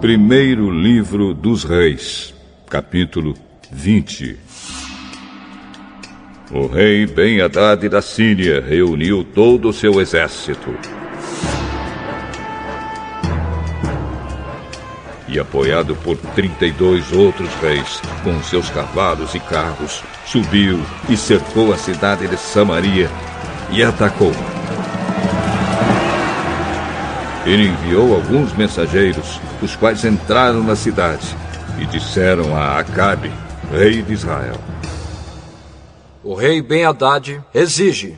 Primeiro livro dos Reis, capítulo 20. O rei Ben-Hadad da Síria reuniu todo o seu exército. E apoiado por 32 outros reis, com seus cavalos e carros, subiu e cercou a cidade de Samaria e atacou. Ele enviou alguns mensageiros, os quais entraram na cidade e disseram a Acabe, rei de Israel: O rei Ben-Hadad exige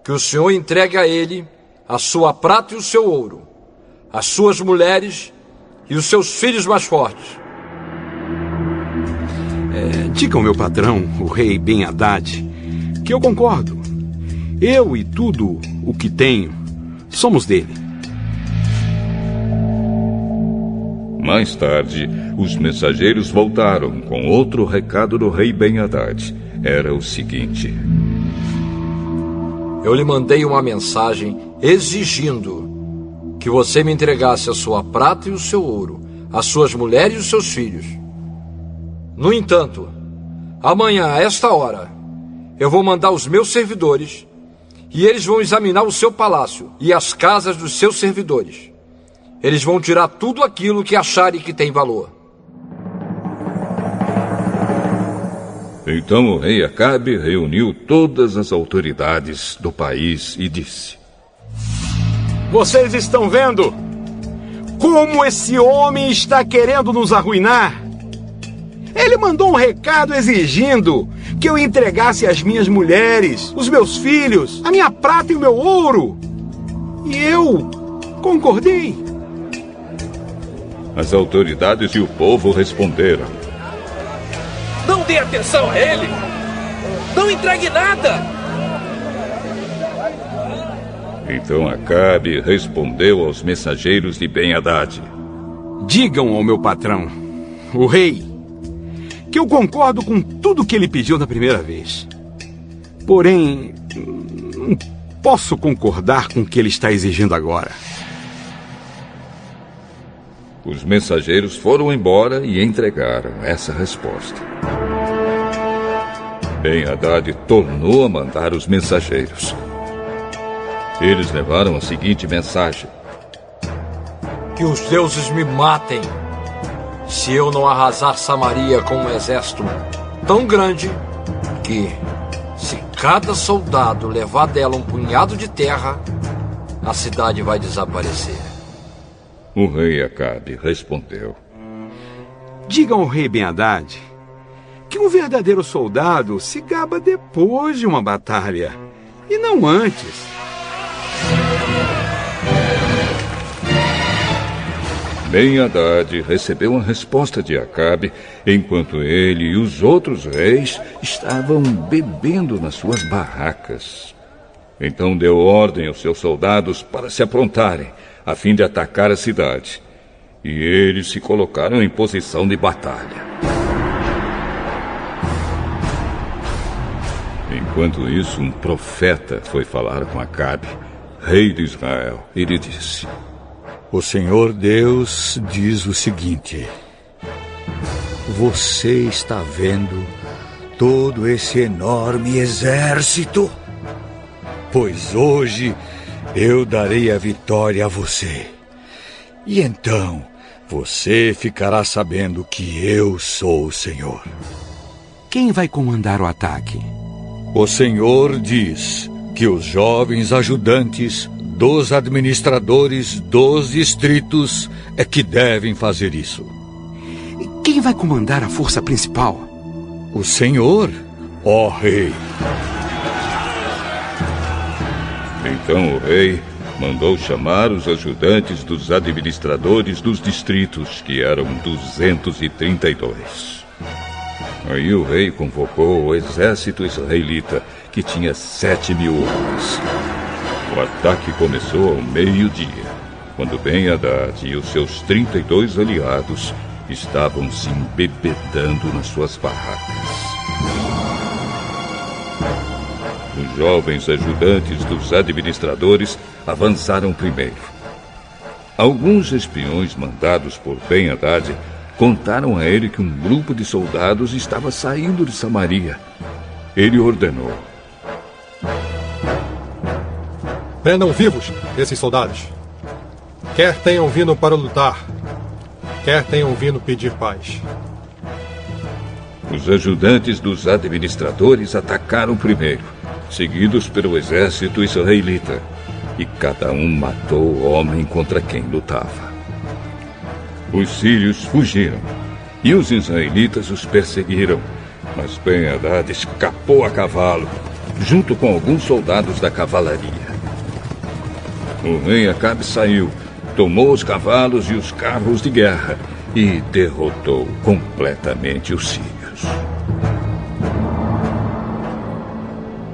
que o senhor entregue a ele a sua prata e o seu ouro, as suas mulheres e os seus filhos mais fortes. Diga ao meu patrão, o rei Ben-Hadad, que eu concordo. Eu e tudo o que tenho somos dele. Mais tarde, os mensageiros voltaram com outro recado do rei Ben-Hadad. Era o seguinte: Eu lhe mandei uma mensagem exigindo que você me entregasse a sua prata e o seu ouro, as suas mulheres e os seus filhos. No entanto, amanhã, a esta hora, eu vou mandar os meus servidores e eles vão examinar o seu palácio e as casas dos seus servidores. Eles vão tirar tudo aquilo que acharem que tem valor. Então o rei Acabe reuniu todas as autoridades do país e disse: Vocês estão vendo como esse homem está querendo nos arruinar? Ele mandou um recado exigindo que eu entregasse as minhas mulheres, os meus filhos, a minha prata e o meu ouro. E eu concordei. As autoridades e o povo responderam: Não dê atenção a ele! Não entregue nada! Então Acabe respondeu aos mensageiros de Ben-Hadad: Digam ao meu patrão, o rei, que eu concordo com tudo que ele pediu da primeira vez. Porém, não posso concordar com o que ele está exigindo agora. Os mensageiros foram embora e entregaram essa resposta. Ben-Hadad tornou a mandar os mensageiros. Eles levaram a seguinte mensagem: Que os deuses me matem se eu não arrasar Samaria com um exército tão grande que, se cada soldado levar dela um punhado de terra, a cidade vai desaparecer. O rei Acabe respondeu: Digam ao rei Ben-Hadad que um verdadeiro soldado se gaba depois de uma batalha, e não antes. Ben-Hadad recebeu a resposta de Acabe enquanto ele e os outros reis estavam bebendo nas suas barracas. Então deu ordem aos seus soldados para se aprontarem, a fim de atacar a cidade. E eles se colocaram em posição de batalha. Enquanto isso, um profeta foi falar com Acabe, rei de Israel. Ele disse: O Senhor Deus diz o seguinte: Você está vendo todo esse enorme exército? Pois hoje eu darei a vitória a você. E então você ficará sabendo que eu sou o Senhor. Quem vai comandar o ataque? O Senhor diz que os jovens ajudantes dos administradores dos distritos é que devem fazer isso. Quem vai comandar a força principal? O Senhor, ó rei. Então o rei mandou chamar os ajudantes dos administradores dos distritos, que eram 232. Aí o rei convocou o exército israelita, que tinha 7.000 homens. O ataque começou ao meio-dia, quando Ben-Hadad e os seus 32 aliados estavam se embebedando nas suas barracas. Os jovens ajudantes dos administradores avançaram primeiro. Alguns espiões mandados por Ben-Hadad contaram a ele que um grupo de soldados estava saindo de Samaria. Ele ordenou: prendam vivos esses soldados. Quer tenham vindo para lutar, quer tenham vindo pedir paz. Os ajudantes dos administradores atacaram primeiro, seguidos pelo exército israelita, e cada um matou o homem contra quem lutava. Os sírios fugiram, e os israelitas os perseguiram, mas Ben-Hadad escapou a cavalo, junto com alguns soldados da cavalaria. O rei Acabe saiu, tomou os cavalos e os carros de guerra e derrotou completamente os sírios.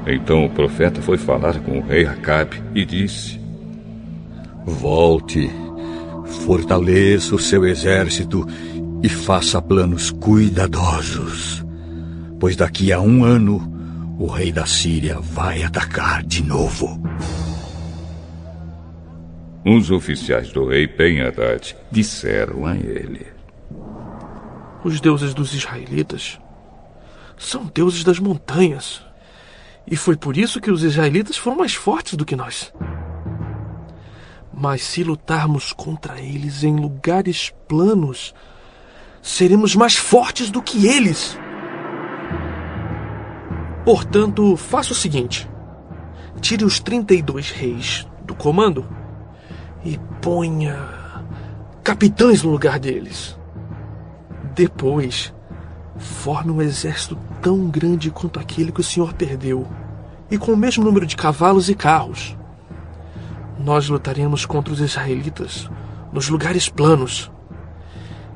Então o profeta foi falar com o rei Acabe e disse: volte, fortaleça o seu exército e faça planos cuidadosos, pois daqui a 1 ano o rei da Síria vai atacar de novo. Os oficiais do rei Ben-Hadad disseram a ele: os deuses dos israelitas são deuses das montanhas. E foi por isso que os israelitas foram mais fortes do que nós. Mas se lutarmos contra eles em lugares planos, seremos mais fortes do que eles. Portanto, faça o seguinte: tire os 32 reis do comando e ponha capitães no lugar deles. Depois, forme um exército tão grande quanto aquele que o senhor perdeu, e com o mesmo número de cavalos e carros. Nós lutaremos contra os israelitas nos lugares planos,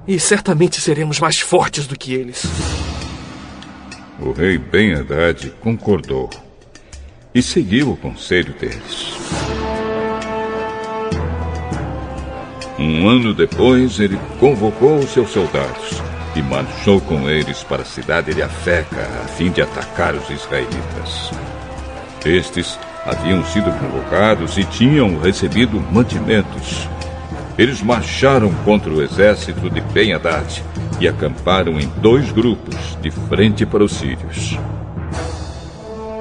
e certamente seremos mais fortes do que eles. O rei Ben-Hadad concordou e seguiu o conselho deles. 1 ano depois, ele convocou os seus soldados e marchou com eles para a cidade de Afeca, a fim de atacar os israelitas. Estes haviam sido convocados e tinham recebido mantimentos. Eles marcharam contra o exército de Ben-Hadad e acamparam em 2 grupos, de frente para os sírios.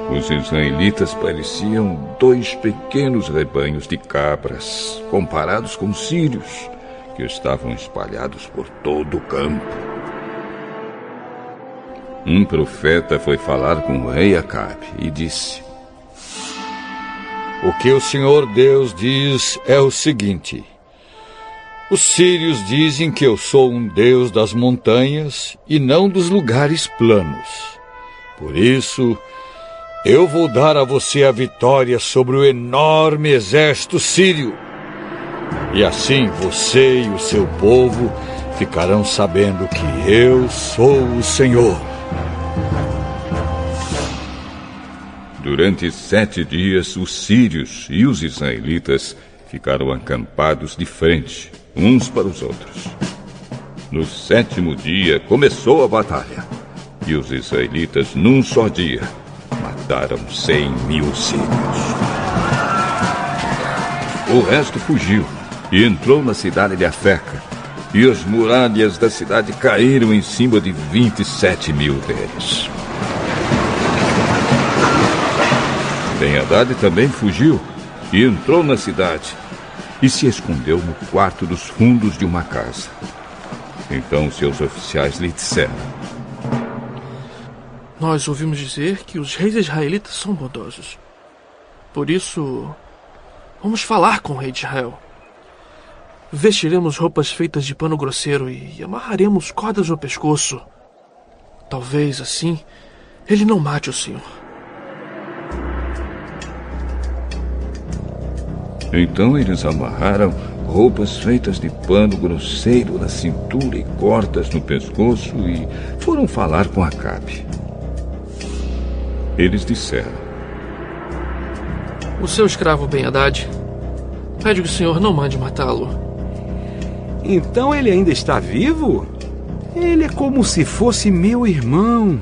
Os israelitas pareciam 2 pequenos rebanhos de cabras, comparados com os sírios, que estavam espalhados por todo o campo. Um profeta foi falar com o rei Acabe e disse: o que o Senhor Deus diz é o seguinte: os sírios dizem que eu sou um Deus das montanhas e não dos lugares planos. Por isso, eu vou dar a você a vitória sobre o enorme exército sírio. E assim você e o seu povo ficarão sabendo que eu sou o Senhor. Durante 7 dias, os sírios e os israelitas ficaram acampados de frente, uns para os outros. No 7º dia, começou a batalha. E os israelitas, num só dia, mataram 100.000 sírios. O resto fugiu e entrou na cidade de Afeca. E as muralhas da cidade caíram em cima de 27.000 deles. Ben-Hadad também fugiu e entrou na cidade e se escondeu no quarto dos fundos de uma casa. Então seus oficiais lhe disseram: nós ouvimos dizer que os reis israelitas são bondosos. Por isso, vamos falar com o rei de Israel. Vestiremos roupas feitas de pano grosseiro e amarraremos cordas no pescoço. Talvez assim ele não mate o senhor. Então eles amarraram roupas feitas de pano grosseiro na cintura e cordas no pescoço e foram falar com Acabe. Eles disseram: o seu escravo Ben-Hadad pede que o senhor não mande matá-lo. Então ele ainda está vivo? Ele é como se fosse meu irmão.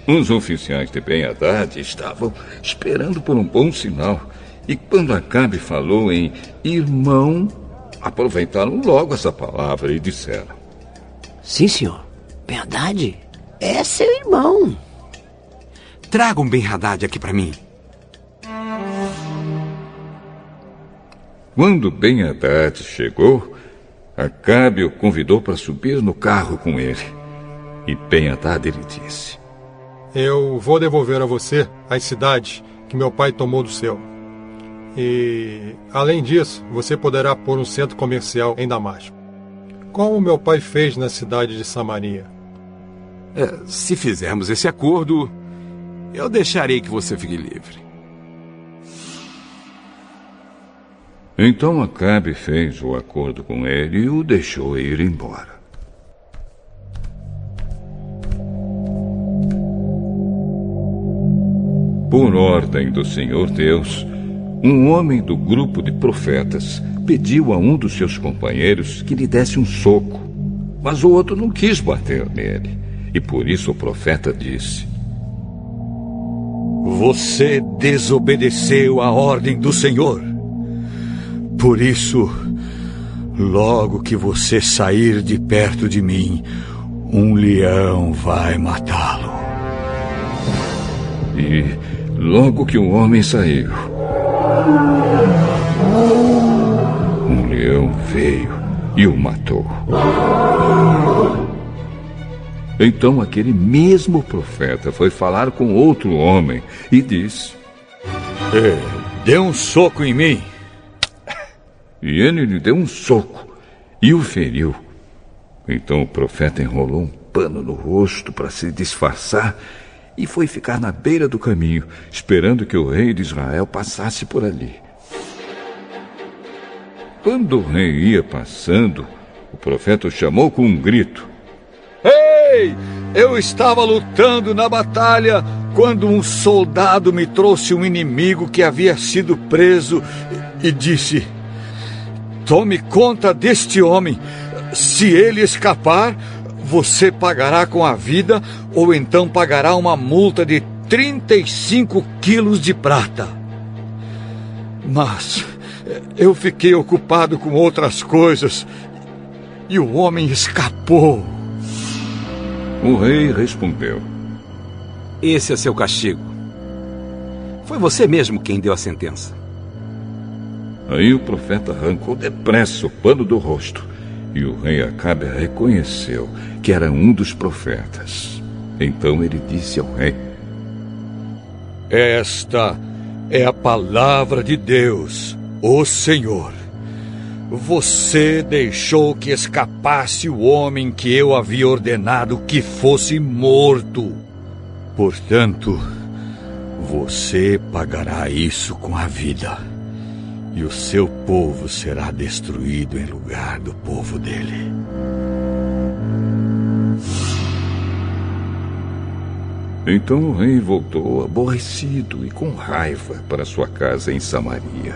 Os oficiais de Ben-Hadad estavam esperando por um bom sinal E quando Acabe falou em irmão, aproveitaram logo essa palavra e disseram: Sim, senhor. Ben-Hadad é seu irmão. Tragam Ben-Hadad aqui para mim. Quando Ben-Hadad chegou, Acabe o convidou para subir no carro com ele. E Ben-Hadad lhe disse: Eu vou devolver a você as cidades que meu pai tomou do seu. E, além disso, você poderá pôr um centro comercial em Damasco, como meu pai fez na cidade de Samaria. Se fizermos esse acordo, eu deixarei que você fique livre. Então Acabe fez o acordo com ele e o deixou ir embora. Por ordem do Senhor Deus, um homem do grupo de profetas pediu a um dos seus companheiros que lhe desse um soco, mas o outro não quis bater nele, e por isso o profeta disse: Você desobedeceu a ordem do Senhor. Por isso, logo que você sair de perto de mim, um leão vai matá-lo. E logo que o homem saiu, um leão veio e o matou. Então aquele mesmo profeta foi falar com outro homem e disse: Dê um soco em mim. E ele lhe deu um soco e o feriu. Então o profeta enrolou um pano no rosto para se disfarçar e foi ficar na beira do caminho, esperando que o rei de Israel passasse por ali. Quando o rei ia passando, o profeta o chamou com um grito: Ei! Eu estava lutando na batalha quando um soldado me trouxe um inimigo que havia sido preso e disse: Tome conta deste homem. Se ele escapar, você pagará com a vida ou então pagará uma multa de 35 quilos de prata. Mas eu fiquei ocupado com outras coisas e o homem escapou. O rei respondeu: Esse é seu castigo. Foi você mesmo quem deu a sentença. Aí o profeta arrancou depressa o pano do rosto, e o rei Acabe reconheceu que era um dos profetas. Então ele disse ao rei: Esta é a palavra de Deus, o Senhor. Você deixou que escapasse o homem que eu havia ordenado que fosse morto. Portanto, você pagará isso com a vida. E o seu povo será destruído em lugar do povo dele. Então o rei voltou aborrecido e com raiva para sua casa em Samaria.